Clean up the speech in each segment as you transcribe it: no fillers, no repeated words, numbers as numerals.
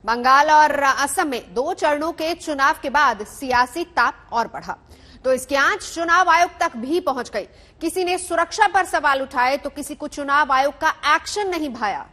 बंगाल और असम में 2 चरणों के चुनाव के बाद सियासी ताप और बढ़ा तो इसकी आंच चुनाव आयोग तक भी पहुंच गई। किसी ने सुरक्षा पर सवाल उठाए तो किसी को चुनाव आयोग का एक्शन नहीं भाया।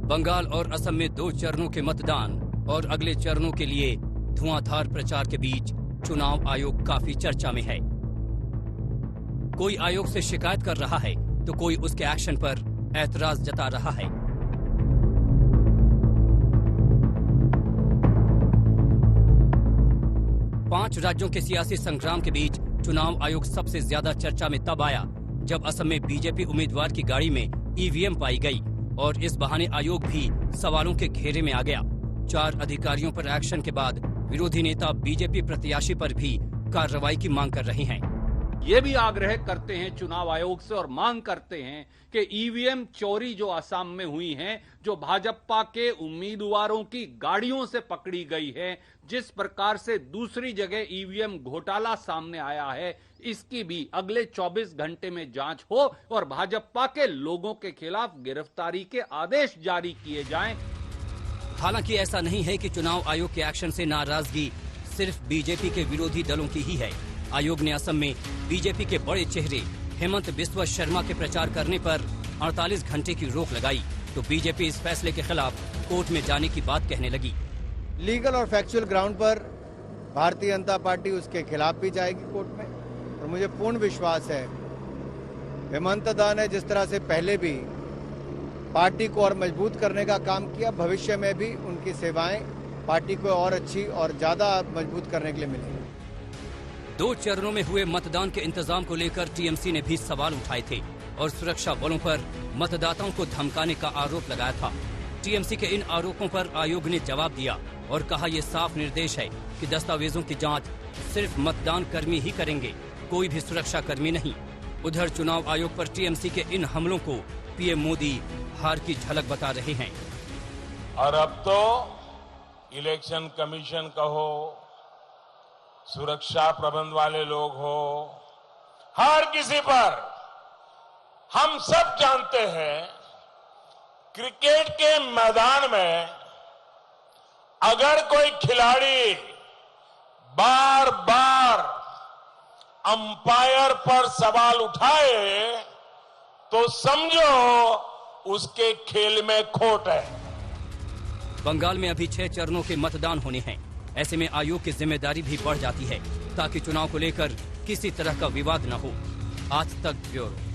बंगाल और असम में 2 चरणों के मतदान और अगले चरणों के लिए धुआंधार प्रचार के बीच चुनाव आयोग काफी चर्चा में है। कोई आयोग से शिकायत कर रहा है तो कोई उसके एक्शन पर ऐतराज जता रहा है। पांच राज्यों के सियासी संग्राम के बीच चुनाव आयोग सबसे ज्यादा चर्चा में तब आया जब असम में बीजेपी उम्मीदवार की गाड़ी में ईवीएम पाई गई और इस बहाने आयोग भी सवालों के घेरे में आ गया। 4 अधिकारियों पर एक्शन के बाद विरोधी नेता बीजेपी प्रत्याशी पर भी कार्रवाई की मांग कर रहे हैं। ये भी आग्रह करते हैं चुनाव आयोग से और मांग करते हैं कि ईवीएम चोरी जो असम में हुई है, जो भाजपा के उम्मीदवारों की गाड़ियों से पकड़ी गई है, जिस प्रकार से दूसरी जगह ईवीएम घोटाला सामने आया है, इसकी भी अगले 24 घंटे में जांच हो और भाजपा के लोगों के खिलाफ गिरफ्तारी के आदेश जारी किए जाएं। हालांकि ऐसा नहीं है कि चुनाव आयोग के एक्शन से नाराजगी सिर्फ बीजेपी के विरोधी दलों की ही है। आयोग ने असम में बीजेपी के बड़े चेहरे हेमंत बिस्वा शर्मा के प्रचार करने पर 48 घंटे की रोक लगाई तो बीजेपी इस फैसले के खिलाफ कोर्ट में जाने की बात कहने लगी। लीगल और फैक्चुअल ग्राउंड पर भारतीय जनता पार्टी उसके खिलाफ भी जाएगी कोर्ट में और मुझे पूर्ण विश्वास है हेमंत दा ने जिस तरह से पहले भी पार्टी को और मजबूत करने का काम किया, भविष्य में भी उनकी सेवाएं पार्टी को और अच्छी और ज्यादा मजबूत करने के लिए मिलेंगी। 2 चरणों में हुए मतदान के इंतजाम को लेकर टीएमसी ने भी सवाल उठाए थे और सुरक्षा बलों पर मतदाताओं को धमकाने का आरोप लगाया था। टीएमसी के इन आरोपों पर आयोग ने जवाब दिया और कहा यह साफ निर्देश है कि दस्तावेजों की जांच सिर्फ मतदान कर्मी ही करेंगे, कोई भी सुरक्षा कर्मी नहीं। उधर चुनाव आयोग पर टीएमसी के इन हमलों को पीएम मोदी हार की झलक बता रहे हैं। और अब तो इलेक्शन कमीशन कहो, सुरक्षा प्रबंध वाले लोग हो, हर किसी पर हम सब जानते हैं क्रिकेट के मैदान में अगर कोई खिलाड़ी बार बार अंपायर पर सवाल उठाए तो समझो उसके खेल में खोट है। बंगाल में अभी 6 चरणों के मतदान होने हैं। ऐसे में आयोग की जिम्मेदारी भी बढ़ जाती है ताकि चुनाव को लेकर किसी तरह का विवाद न हो। आज तक ब्यूरो।